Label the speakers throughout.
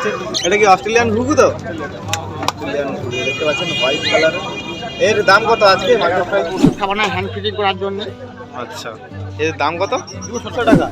Speaker 1: আছে। এটা কি অস্ট্রেলিয়ান ঘুঘু? তো অস্ট্রেলিয়ান ঘুঘু দেখতে পাচ্ছেন, হোয়াইট কালারের। এর দাম কত আজকে?
Speaker 2: খাবার না হ্যান্ড ফিটিং করার জন্য।
Speaker 1: আচ্ছা, এর দাম কত?
Speaker 2: 200 টাকা।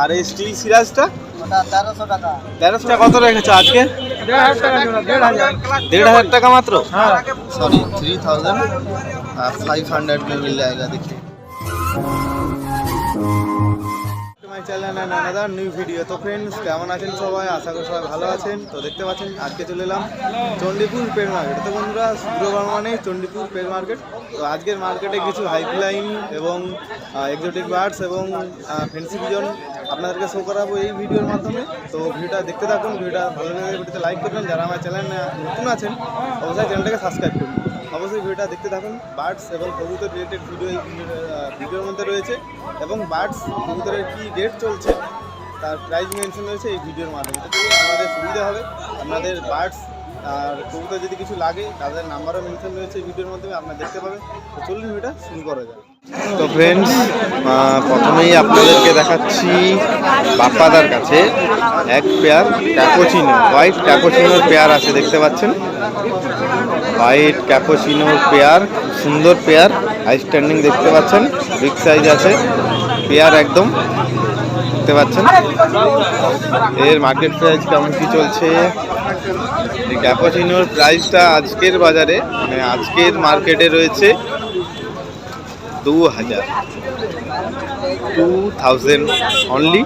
Speaker 1: আর এই স্টিল সিরাজটা?
Speaker 2: ওটা 1300 টাকা।
Speaker 1: 1300 টাকা। কত রেখেছো আজকে?
Speaker 2: 1500 টাকা জোড়া, 1500।
Speaker 1: 1500 টাকা মাত্র?
Speaker 2: हाँ
Speaker 1: सॉरी 3500 में मिल जाएगा। देखिए my channel and another new video. তো ফ্রেন্ডস, কেমন আছেন সবাই? আশা করি সবাই ভালো আছেন। তো দেখতে পাচ্ছেন আজকে চলে এলাম চণ্ডীপুর পেট মার্কেট। তো বন্ধুরা, শুক্রবার মানে চণ্ডীপুর পেট মার্কেট। তো আজকের মার্কেটে কিছু হাইফ্লাইন এবং এক্সোটিক বার্ডস এবং ফ্যান্সি পিজন আপনাদেরকে শো করাবো এই ভিডিওর মাধ্যমে। তো ভিডিওটা দেখতে থাকুন। ভিডিওটা ভালো লাগলে ভিডিওতে লাইক করবেন। যারা আমার চ্যানেল নতুন আছেন অবশ্যই চ্যানেলটাকে সাবস্ক্রাইব করুন। অবশ্যই ভিডিওটা দেখতে থাকুন। বার্ডস এবং কবুতর রিলেটেড ভিডিও এই ভিডিওর মধ্যে রয়েছে, এবং বার্ডস কবুতরের কী রেট চলছে তার প্রাইস মেনশন রয়েছে এই ভিডিওর মাধ্যমে। তো আমাদের সুবিধা হবে। আপনাদের বার্ডস আর কবুতর যদি কিছু লাগে তাদের নাম্বারও মেনশন রয়েছে এই ভিডিওর মাধ্যমে, আপনারা দেখতে পাবেন। তো চলুন ভিডিওটা শুরু করা যায়। তো ফ্রেন্ডস, প্রথমেই আপনাদেরকে দেখাচ্ছি বাপ্পাদার কাছে এক পেয়ার ক্যাপোচিনো, হোয়াইট ক্যাপোচিনোর পেয়ার আছে। দেখতে পাচ্ছেন হোয়াইট ক্যাপোচিনোর পেয়ার, সুন্দর পেয়ার, হাই স্ট্যান্ডিং দেখতে পাচ্ছেন, বিগ সাইজ আছে পেয়ার একদম। দেখতে পাচ্ছেন এর মার্কেট প্রাইস কেমন কি চলছে। এই ক্যাপোচিনোর প্রাইসটা আজকের বাজারে মানে আজকের মার্কেটে রয়েছে 2000 ओनली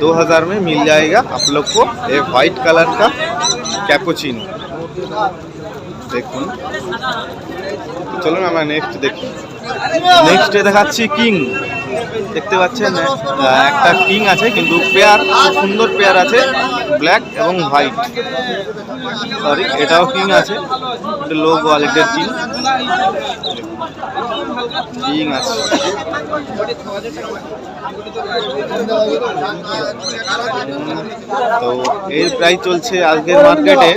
Speaker 1: 2000 में मिल जाएगा आप लोग को एक वाइट कलर का कैपुचिनो। দেখুন, চলুন আমরা নেক্সট দেখি। নেক্সটে দেখাচ্ছি কিং। দেখতে পাচ্ছেন একটা কিং আছে, কিন্তু পেয়ার খুব সুন্দর পেয়ার আছে, ব্ল্যাক এবং হোয়াইট। সরি, এটাও কিং আছে, এটা লো কোয়ালিটির কিং। কিং আছে। তো এর প্রাইস চলছে আজকের মার্কেটে।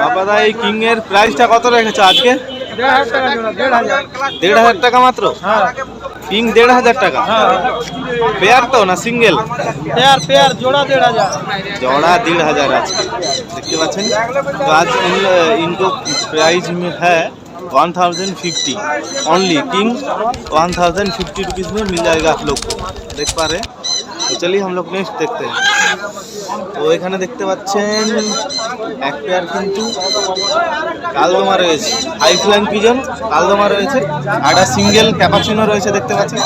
Speaker 1: বাবাদা, এই কিং এর প্রাইসটা কত রেখেছো আজকে?
Speaker 2: 1500 টাকা জোড়া, 1500।
Speaker 1: 1500 টাকা মাত্র?
Speaker 2: হ্যাঁ।
Speaker 1: কিং 1500 টাকা?
Speaker 2: হ্যাঁ।
Speaker 1: পেয়ার তো না সিঙ্গেল?
Speaker 2: पेयर पेयर जोड़ा 1500।
Speaker 1: जोड़ा 1500 আজকে দেখতে পাচ্ছেন। তো আজ इनको प्राइस में है 1050 ओनली। किंग 1050 रुपीज़ में मिल जाएगा आप लोग को, देख पा रहे हैं। तो चलिए हम लोग नेक्स्ट देखते हैं। তো এখানে দেখতে পাচ্ছেন এক পেয়ার কিন্তু কালদমা রয়েছে, হাইফ্লাইন পিজন কালদমা রয়েছে, আর একটা সিঙ্গেল ক্যাপাচিনো রয়েছে দেখতে পাচ্ছেন।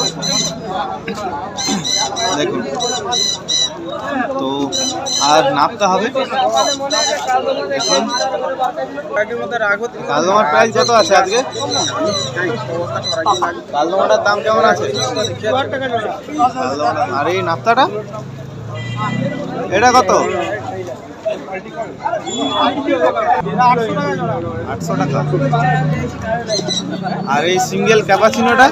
Speaker 1: দেখুন, তো আর নাপতে হবে। দেখুন কালদমার প্রাইস কত আছে আজকে? কালদমাটার দাম কেমন আছে? আর এই নাপতাটা এটা কত? 800 টাকা। আর এই সিঙ্গেল ক্যাপাচিনোটা?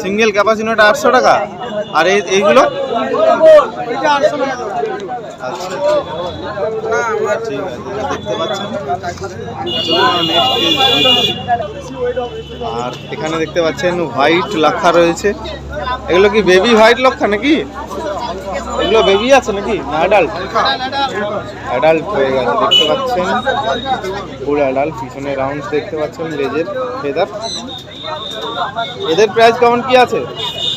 Speaker 1: সিঙ্গেল ক্যাপাচিনোটা 800 টাকা। আর এইগুলো? আচ্ছা, ঠিক আছে, দেখতে পাচ্ছেন। আর এখানে দেখতে পাচ্ছেন হোয়াইট লক্ষা রয়েছে। এগুলো কি বেবি হোয়াইট লক্ষা নাকি? এগুলো বেবি আছে নাকি না অ্যাডাল্ট? অ্যাডাল্ট হয়ে গেছে দেখতে পাচ্ছেন, ফুল অ্যাডাল্ট। পিছনে রাউন্ড দেখতে পাচ্ছেন, লেজের ফেদার। এদের প্রাইস কেমন কি আছে?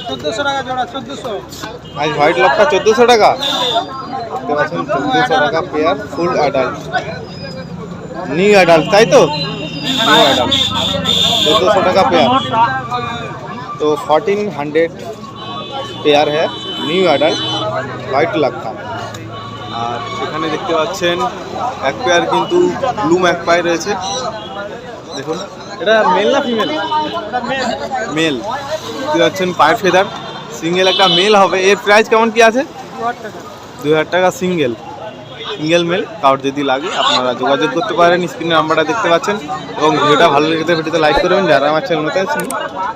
Speaker 2: 1400 টাকা জোড়া, 1400।
Speaker 1: আজ হোয়াইট লক্ষা 1400 টাকা দেখতে পাচ্ছেন, 1400 টাকা pair, full adult, new adult, তাই তো? নিউ অ্যাডাল্ট 1400 টাকা পেয়ার। तो 1400 পেয়ার হ্যাঁ, নিউ অ্যাডাল্ট হোয়াইট লক্ষা। আর এখানে দেখতে পাচ্ছেন এক পেয়ার কিন্তু ব্লু ম্যাকপাই রয়েছে। দেখুন, এটা মেল না ফিমেল? মেল। দেখতে পাচ্ছেন পায়ের ফেদার, সিঙ্গেল একটা মেল হবে। এর প্রাইস কেমন কি আছে? 2000 টাকা সিঙ্গেল, সিঙ্গেল মেল। কাউর যদি লাগে আপনারা যোগাযোগ করতে পারেন, স্ক্রিনে নাম্বারটা দেখতে পাচ্ছেন। এবং ভিডিওটা ভালো লেগে ভিডিওতে লাইক করবেন। যারা আমার চ্যানেল নতুন আছেন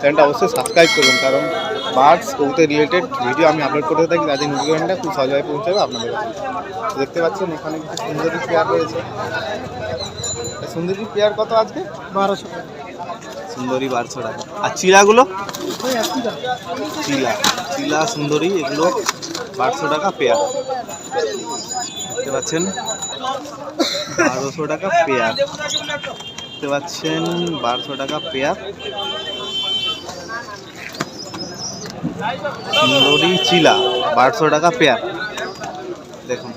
Speaker 1: চ্যানেলটা অবশ্যই সাবস্ক্রাইব করবেন, কারণ বার্ডস কবুতর রিলেটেড ভিডিও আমি আপলোড করতে থাকি, তাদের নোটিফিকেশনটা খুব সহজভাবে পৌঁছাবে আপনাদের কাছে। দেখতে পাচ্ছেন এখানে কিছু সুন্দরী পেয়ার রয়েছে। সুন্দরী পেয়ার কত আজকে?
Speaker 2: 1200 টাকা।
Speaker 1: সুন্দরী 1200 টাকা। আর চিলাগুলো? চিলা চিলা সুন্দরী, এগুলো 1200 টাকা পেয়ার। দেখতে পাচ্ছেন 1200 টাকা পেয়ার, দেখতে পাচ্ছেন 1200 টাকা পেয়ার। সুন্দরী চিলা 1200 টাকা পেয়ার। দেখুন,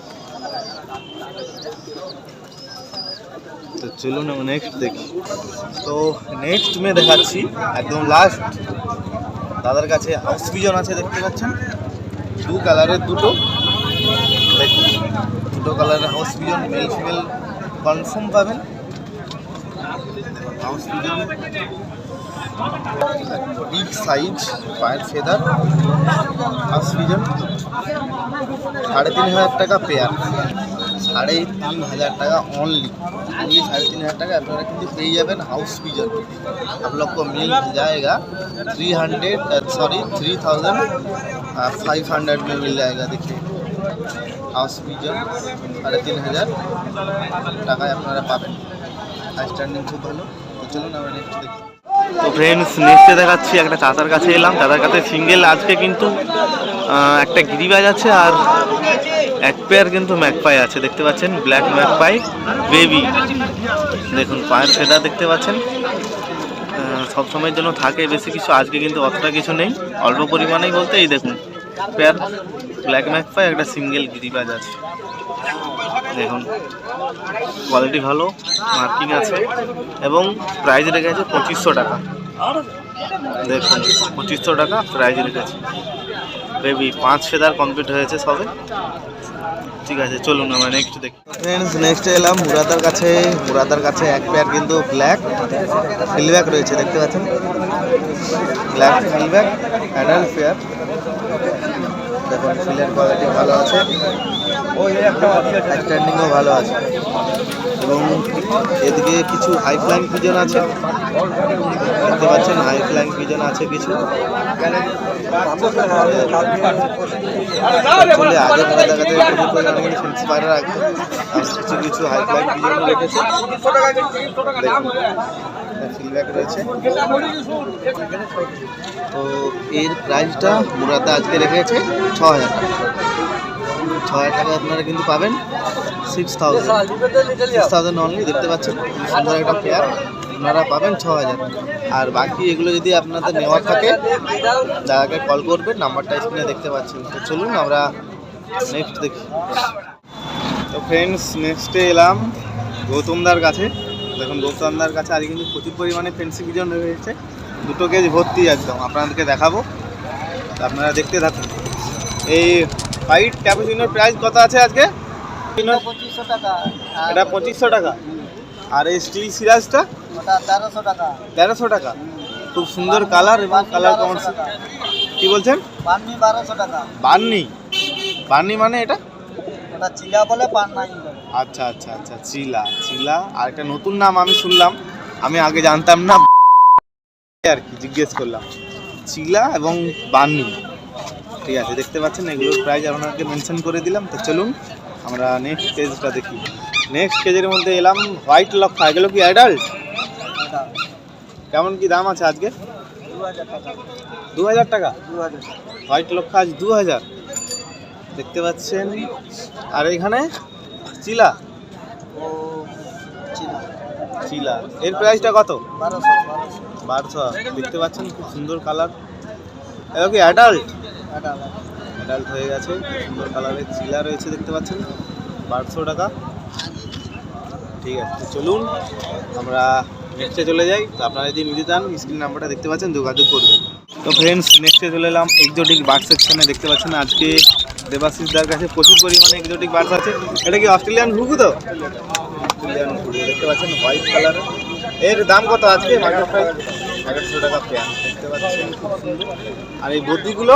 Speaker 1: তো চলুন আমরা নেক্সট দেখি। তো নেক্সট মেয়ে দেখাচ্ছি, একদম লাস্ট। দাদার কাছে হাউস পিজন আছে, দেখতে পাচ্ছেন 2 কালারের, দুটো দেখুন, 2 কালারের house pigeon, male female confirm পাবেন। হাউস পিজন বিগ সাইজ, পায়ের ফেদার, হাউস পিজন 3500 টাকা পেয়ার। 3500 টাকা অনলি 3500 টাকা আপনারা কিন্তু পেয়ে যাবেন हाउस पिजन। आप लोग को मिल जाएगा 3500 में मिल जाएगा। देखिए हाउस पिजन 3500 টাকায় আপনারা পাবেন। স্ট্যান্ডিং খুব ভালো। তো চলুন আমরা নেক্সট দেখি। তো ফ্রেন্ডস, নেক্সটে দেখাচ্ছি, একটা চাচার কাছে এলাম। চাচার কাছে সিঙ্গেল আজকে কিন্তু একটা গিরিবাজ আছে আর এক পেয়ার কিন্তু ম্যাকপাই আছে, দেখতে পাচ্ছেন ব্ল্যাক ম্যাকপাই বেবি। দেখুন পায়ের ফেদা দেখতে পাচ্ছেন, সব সময়ের জন্য থাকে বেশি কিছু, আজকে কিন্তু অতটা কিছু নেই, অল্প পরিমাণেই বলতে। এই দেখুন পেয়ার ব্ল্যাক ম্যাকপাই, একটা সিঙ্গেল গিরিবাজ আছে। দেখুন কোয়ালিটি ভালো, মার্কিং আছে এবং প্রাইস রেখেছে 2500 টাকা। দেখুন 2500 টাকা প্রাইস রেখেছে। বেবি 5 ফেদার কমপ্লিট হয়েছে সবে। ঠিক আছে, চলুন আমরা নেক্সট দেখি। ফ্রেন্ডস, নেক্সট এলাম মুরাদার কাছে। মুরাদার কাছে এক পেয়ার কিন্তু ব্ল্যাক ফিলব্যাক রয়েছে, দেখতে পাচ্ছেন ব্ল্যাক ফিলব্যাক অ্যাডাল্ট পেয়ার। দেখুন ফিলের কোয়ালিটি ভালো আছে, স্ট্যান্ডিংও ভালো আছে এবং এদিকে কিছু হাই ফ্লাইং পিজন আছে, দেখতে পাচ্ছেন হাই ফ্লাইং পিজন আছে কিছু। আগে ফেন্সি বাইরে রাখবে, কিছু কিছু হাই ফ্লাইং পিজন রেখেছে, ফিডব্যাক রয়েছে। তো এর প্রাইসটা মুরাদা আজকে রেখেছে 6000 টাকা। 6000 টাকা আপনারা কিন্তু পাবেন 6000 অনলি। দেখতে পাচ্ছেন সুন্দর একটা পেয়ার, আপনারা পাবেন 6000। আর বাকি এগুলো যদি আপনাদের নেওয়ার থাকে দাদাকে কল করবেন, নাম্বারটা স্ক্রিনে দেখতে পাচ্ছেন। তো চলুন আমরা নেক্সট দেখি। তো ফ্রেন্ডস, নেক্সটে এলাম গৌতমদার কাছে। দেখুন গৌতমদার কাছে আজকে কিন্তু প্রচুর পরিমাণে ফেন্সি পিজন রয়েছে, 2 কেজি ভর্তি একদম, আপনাদেরকে দেখাবো, আপনারা দেখতে থাকুন। এই হোয়াইট ক্যাপুচিনোর প্রাইস কত আছে আজকে?
Speaker 2: 2500 টাকা।
Speaker 1: এটা 2500 টাকা। আর এই স্টিল সিরাজটা
Speaker 2: ওটা 1300 টাকা।
Speaker 1: 1300 টাকা। খুব সুন্দর কালার এবং কালার কম্বিনেশন। কি বলছেন?
Speaker 2: বান্নি 1200 টাকা।
Speaker 1: বান্নি? বান্নি মানে এটা?
Speaker 2: ওটা চিলা বলে, পান নাই বলে।
Speaker 1: আচ্ছা আচ্ছা আচ্ছা, চিলা। চিলা আর একটা নতুন নাম আমি শুনলাম, আমি আগে জানতাম না আর কি, জিজ্ঞেস করলাম। চিলা এবং বান্নি, ঠিক আছে। দেখতে পাচ্ছেন এগুলোর প্রাইস আপনাকে মেনশন করে দিলাম। তো চলুন আমরা নেক্সট কেজটা দেখি। নেক্সট কেজের মধ্যে এলাম হোয়াইট লক্ষা। এগুলো কি অ্যাডাল্ট? কেমন কি দাম আছে আজকে?
Speaker 2: 2000 টাকা।
Speaker 1: 2000 টাকা?
Speaker 2: 2000।
Speaker 1: হোয়াইট লক্ষা আজ 2000, দেখতে পাচ্ছেন। আর এখানে চিলা,
Speaker 2: ও চিলা।
Speaker 1: চিলা এর প্রাইসটা কত?
Speaker 2: 1200।
Speaker 1: 1200। দেখতে পাচ্ছেন খুব সুন্দর কালার। এগুলো কি অ্যাডাল্ট?
Speaker 2: এটা
Speaker 1: অ্যাডাল্ট হয়ে গেছে, সুন্দর কালারের চিলা রয়েছে, দেখতে পাচ্ছেন 1200 টাকা। ঠিক আছে, তো চলুন আমরা নেক্সটে চলে যাই। তো আপনারা যদি নিতে চান স্ক্রিন নাম্বারটা দেখতে পাচ্ছেন, যোগাযোগ করবেন। তো ফ্রেন্ডস, নেক্সটে চলে এলাম এক্সোটিক বার্ড সেকশনে। দেখতে পাচ্ছেন আজকে দেবাশিসদার কাছে প্রচুর পরিমাণে এক্সোটিক বার্ডস আছে। এটা কি অস্ট্রেলিয়ান ঘুঘু? তো অস্ট্রেলিয়ান ঘুঘু দেখতে পাচ্ছেন হোয়াইট কালার। এর দাম কত আজকে? 1100 টাকা পেয়ার, দেখতে পাচ্ছেন খুব সুন্দর। আর এই বদ্রিগুলো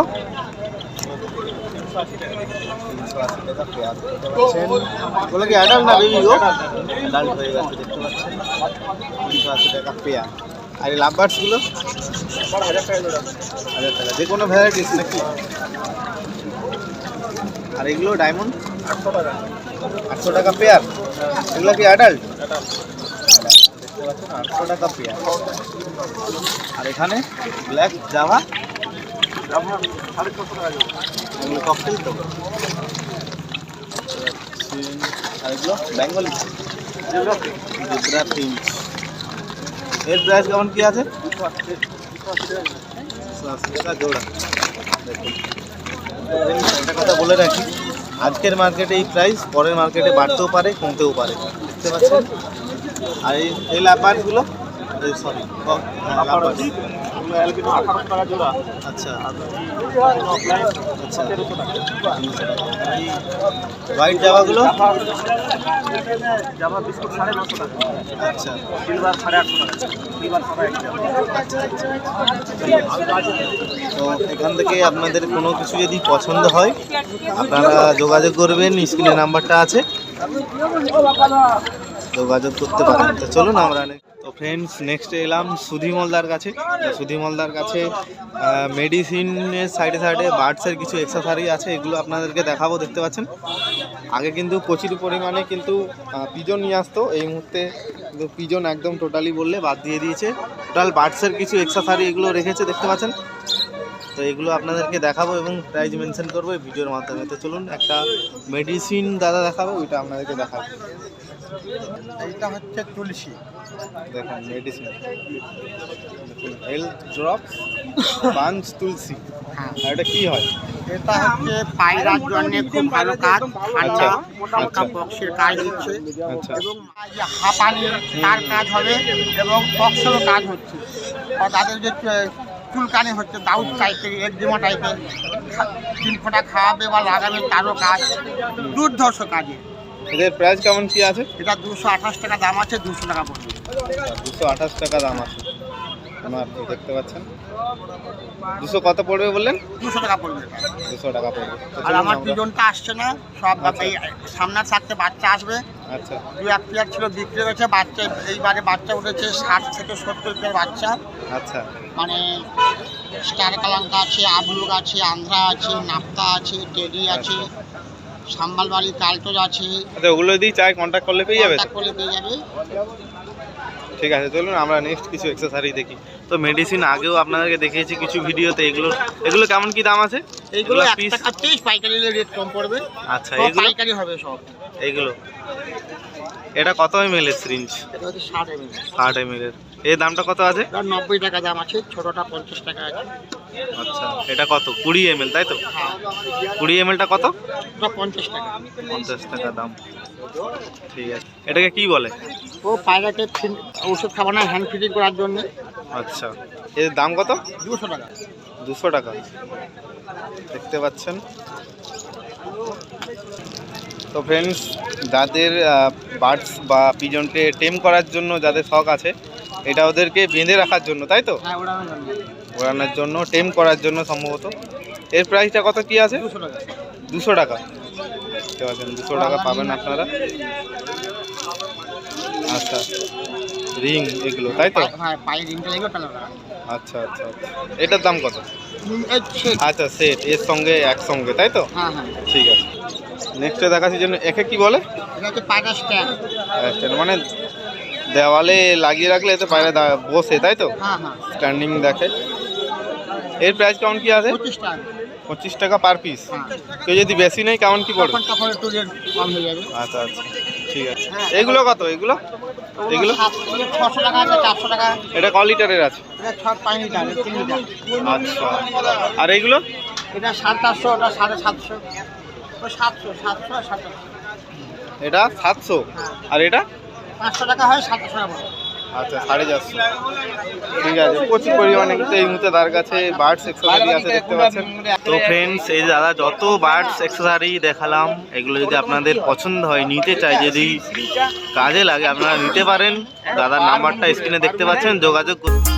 Speaker 1: 380 টাকা পেয়ার, দেখতে পাচ্ছেন। এগুলো কি অ্যাডাল্ট না বেবি? গো অ্যাডাল্ট হয়ে গেছে, দেখতে পাচ্ছেন 380 টাকা পেয়ার। আর এই লাভবার্ডসগুলো 1000 টাকা, যে কোনো ভ্যারাইটিস নাকি? আর এগুলো ডায়মন্ড 800 টাকা পেয়ার। এগুলো কি অ্যাডাল্ট? দেখতে পাচ্ছেন 800 টাকা পেয়ার। আর এখানে ব্ল্যাক জাভা এগুলো ককটেল তো। আর এগুলো বেঙ্গলি জেব্রা প্রিন্ট। এর প্রাইস কেমন কি আছে? 80 টাকা জোড়া। দেখুন, একটা কথা বলে রাখি, আজকের মার্কেটে এই প্রাইস পরের মার্কেটে বাড়তেও পারে কমতেও পারে, বুঝতে পারছেন? আর এই লাভবার্ডগুলো, সরি লাভবার্ড, আচ্ছা আচ্ছা, হোয়াইট জামাগুলো আচ্ছা, তো এখান থেকে আপনাদের কোনো কিছু যদি পছন্দ হয় আপনারা যোগাযোগ করবেন, স্ক্রিনে নাম্বারটা আছে, যোগাযোগ করতে পারেন। তো চলুন আমরা তো ফ্রেন্ডস নেক্সট এলাম সুধি মলদার কাছে। সুধি মলদার কাছে মেডিসিনের সাইডে সাইডে বার্ডসের কিছু এক্সেসরি আছে, এগুলো আপনাদেরকে দেখাবো। দেখতে পাচ্ছেন আগে কিন্তু প্রচুর পরিমাণে কিন্তু পিজন নিয়ে আসতো, এই মুহূর্তে কিন্তু পিজন একদম টোটালি বললে বাদ দিয়ে দিয়েছে। টোটাল বার্ডসের কিছু এক্সেসরি এগুলো রেখেছে, দেখতে পাচ্ছেন। তো এগুলো আপনাদেরকে দেখাবো এবং প্রাইস মেনশন করবো এই ভিডিওর মাধ্যমে। তো চলুন একটা মেডিসিন দাদা দেখাবো, ওইটা আপনাদেরকে দেখাবো।
Speaker 2: এইটা হচ্ছে তুলসী।
Speaker 1: দেখুন মেডিসিন, হেলথ ড্রপস পাঞ্চ তুলসী। আর এটা কি হয়?
Speaker 2: এটা হচ্ছে পায়রার জন্য খুব ভালো কাজ, ঠান্ডা
Speaker 1: আচ্ছা।
Speaker 2: পক্সের কাজ দিচ্ছে
Speaker 1: আচ্ছা
Speaker 2: এবং হাঁপানি তার কাজ হবে এবং পক্সেরও কাজ হচ্ছে। আর তাদের যে চুলকানি হচ্ছে দাউদ টাইপের, একজিমা টাইপের, 3 ফোঁটা খাওয়াবে বা লাগাবে তারও কাজ, দুর্ধর্ষ কাজে।
Speaker 1: এদের প্রাইস কেমন কি আছে?
Speaker 2: এটা 228 টাকা দাম আছে, 200 টাকা পড়বে।
Speaker 1: 228 টাকা দাম আছে আমার, দেখতে পাচ্ছেন। 200 কত পড়বে বললেন?
Speaker 2: 200 টাকা পড়বে এটা।
Speaker 1: 200 টাকা পড়বে। তো
Speaker 2: আর
Speaker 1: চলুন
Speaker 2: আমার
Speaker 1: আমরা-
Speaker 2: পিজনটা আসছে না, সব
Speaker 1: আচ্ছা।
Speaker 2: এই সামনের থাকতে বাচ্চা আসবে।
Speaker 1: আচ্ছা
Speaker 2: 2-1 পেয়ার ছিল বিক্রি হয়েছে, বাচ্চা এইবারে বাচ্চা উঠেছে 60 থেকে 70 পেয়ার বাচ্চা।
Speaker 1: আচ্ছা
Speaker 2: মানে স্টার কালাঙ্কা আছে, আবলুক আছে, আন্ধ্রা আছে, নাপ্তা আছে, টেডি আছে, সাম্বালবাড়ি কালটোজ আছে।
Speaker 1: আচ্ছা, ওগুলো যদি চাই কন্ট্যাক্ট করলে পেয়ে যাবে তো?
Speaker 2: কন্টাক্ট করলে পেয়ে যাবে।
Speaker 1: ঠিক আছে, চলুন আমরা নেক্সট কিছু এক্সেসরি দেখি। তো মেডিসিন আগেও আপনাদেরকে দেখিয়েছি কিছু ভিডিওতে, এগুলো কেমন কি দাম আছে?
Speaker 2: এইগুলো 1
Speaker 1: পিস?
Speaker 2: টাকা পিস, পাইকারি রেট কম পড়বে।
Speaker 1: আচ্ছা
Speaker 2: সব
Speaker 1: এগুলো
Speaker 2: পাইকারি হবে সব।
Speaker 1: এইগুলো এটা কত ml এর সিরিঞ্জ?
Speaker 2: এটা হচ্ছে 60 ml।
Speaker 1: 60 ml এর। এর দামটা কত আছে?
Speaker 2: এটা 90 টাকা দাম আছে, ছোটটা 50 টাকা আছে।
Speaker 1: আচ্ছা এটা কত? 20 ml তাই তো?
Speaker 2: হ্যাঁ,
Speaker 1: 20 ml টা কত?
Speaker 2: এটা 50 টাকা।
Speaker 1: 50 টাকা দাম। ঠিক আছে, এটাকে কি বলে?
Speaker 2: ও পায়রাকে ওষুধ খাবো না, হ্যান্ড ফিটিং করার জন্য।
Speaker 1: আচ্ছা এর দাম কত?
Speaker 2: 200 টাকা।
Speaker 1: 200 টাকা, দেখতে পাচ্ছেন। তো ফ্রেন্ডস যাদের বার্ডস বা পিজনকে টেম করার জন্য যাদের শখ আছে, এটা ওদেরকে বেঁধে রাখার জন্য তাই তো?
Speaker 2: হ্যাঁ, ওড়ানোর জন্য।
Speaker 1: ওড়ানোর জন্য, টেম করার জন্য সম্ভবত। এর প্রাইসটা কত কি আছে?
Speaker 2: 200 টাকা।
Speaker 1: 200 টাকা, দেখতে পাচ্ছেন 200 টাকা পাবেন আপনারা। আচ্ছা রিং এগুলো তাই তো?
Speaker 2: হ্যাঁ, পায়ে রিংটা লাগবে 15 টাকা।
Speaker 1: আচ্ছা আচ্ছা আচ্ছা, এটার দাম কত?
Speaker 2: এই সেট।
Speaker 1: আচ্ছা সেট এর সঙ্গে একসঙ্গে তাই তো?
Speaker 2: হ্যাঁ হ্যাঁ,
Speaker 1: ঠিক আছে, নেক্সটে দেখাচ্ছি জন্য একে কি বলে?
Speaker 2: এটা হচ্ছে পায়রা স্ট্যান্ড।
Speaker 1: মানে দেওয়ালে লাগিয়ে রাখলে এতে পায়রা বসে তাই তো?
Speaker 2: হ্যাঁ হ্যাঁ,
Speaker 1: স্ট্যান্ডিং দেখে। এর প্রাইস কেমন কি আছে?
Speaker 2: 25 টাকা।
Speaker 1: 25 টাকা পার পিস।
Speaker 2: হ্যাঁ,
Speaker 1: কেউ যদি বেশি নেই কেমন কি পড়বে?
Speaker 2: তখন একটু রেট কম হয়ে যাবে।
Speaker 1: আচ্ছা আচ্ছা ঠিক আছে। এগুলো কত? এগুলো
Speaker 2: 600 টাকা আছে, 400 টাকা।
Speaker 1: এটা ক লিটারের আছে?
Speaker 2: এটা 5 লিটার, 3 লিটার।
Speaker 1: আচ্ছা, আর এইগুলো?
Speaker 2: এটা 750, ওটা 750। ও 700, 700।
Speaker 1: এটা 700, আর এটা
Speaker 2: 500 টাকা হয়, 700 টাকা পড়বে।
Speaker 1: আচ্ছা 450। ঠিক আছে, প্রচুর পরিমাণে কিন্তু এই মুহূর্তে তার কাছে বার্ডস এক্সেসরি আছে, দেখতে পাচ্ছেন। তো ফ্রেন্ডস এই দাদা যত বার্ডস এক্সেসরি দেখালাম, এগুলো যদি আপনাদের পছন্দ হয়, নিতে চাই, যদি কাজে লাগে আপনারা নিতে পারেন। দাদার নাম্বারটা স্ক্রিনে দেখতে পাচ্ছেন, যোগাযোগ করতে